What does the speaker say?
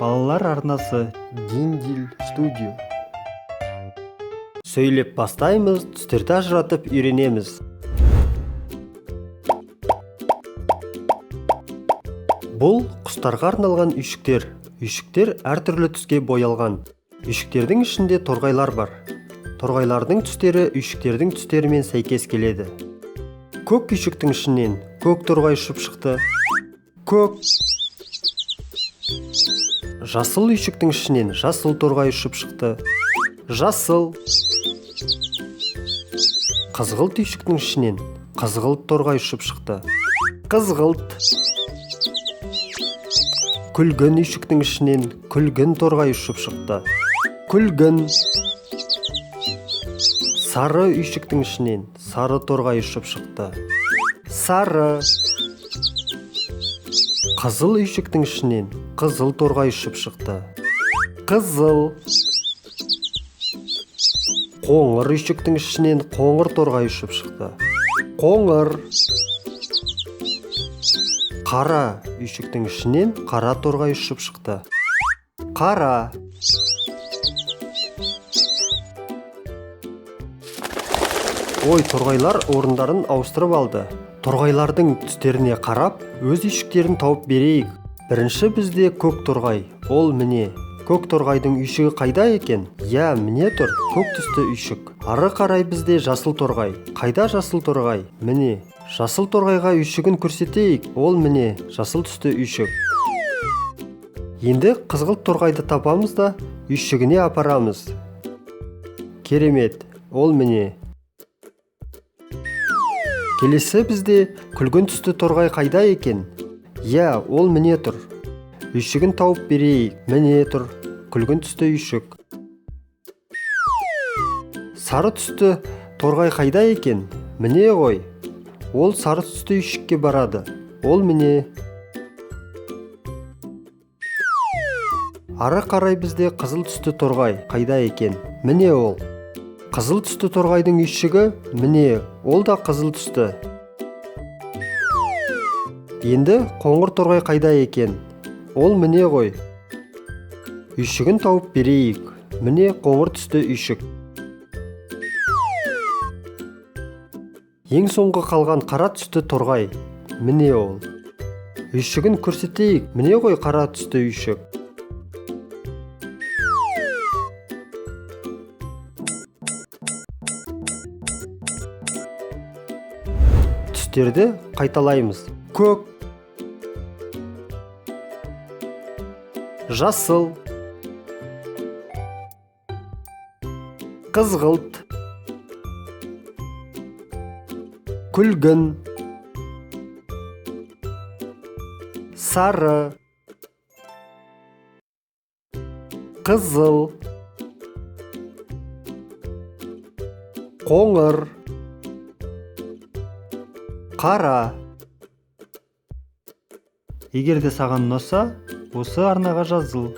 Балалар арнасы Диндил студио. Сөйлеп бастаймыз, түстерді ажыратып үйренеміз. Бұл құстарға арналған үйшіктер. Үйшіктер әртүрлі түске боялған. Үйшіктердің ішінде торғайлар бар. Торғайлардың түстері үйшіктердің түстерімен сәйкес келеді. Көк үйшіктің ішінен көк торғай ұшып шықты. Көк. Жасыл үйшіктің ішінен жасыл торғай ұшып шықты. Жасыл. Қызғылт үйшіктің ішінен қызғылт торғай ұшып шықты. Қызғылт. Күлгін үйшіктің ішінен күлгін торғай ұшып шықты. Күлгін. Сары үйшіктің ішінен сары торғай ұшып шықты. Сары. Қызыл үйшіктің ішінен қызыл торғай ұшып шықты. Қызыл. Қоңыр үйшіктің ішінен қоңыр торғай ұшып шықты. Қоңыр. Қара үйшіктің ішінен қара торғай ұшып шықты. Қара. Ой, торғайлар орындарын ауыстырып алды. Торғайлардың түстеріне қарап, өз үйшіктерін тауып берейік. Бірінші бізде көк торғай. Ол міне. Көк торғайдың үйшігі қайда екен? Я, міне тұр, көк түсті үйшік. Ары қарай бізде жасыл торғай. Қайда жасыл торғай? Міне. Жасыл торғайға үйшігін көрсетейік. Ол міне, жасыл түсті үйшік. Енді қызғылт торғайды табамыз да үйшігіне апарамыз. Керемет. Ол міне. Келесі бізде күлгін түсті торғай қайда екен? Я, ол міне тұр. Үйшігін тауып берейік. Міне тұр, күлгін түсті үйшік. Сары түсті торғай қайда екен? Міне ғой. Ол сары түсті үйшікке барады. Ол міне. Ары қарай бізде қызыл түсті торғай қайда екен? Міне ол. Қызыл түсті торғайдың үйшігі, міне, ол да қызыл түсті. Енді қоңыр торғай қайда екен? Ол міне ғой. Үйшігін тауып берейік. Міне қоңыр түсті үйшік. Ең соңғы қалған қара түсті торғай. Міне ол. Үйшігін көрсетейік. Міне ғой қара түсті үйшік. Түстерді қайталаймыз. Көк. Жасыл. Қызғылт. Күлгін. Сары. Қызыл. Қоңыр. Қара. Егер де саған ұнаса, осы арнаға жазыл.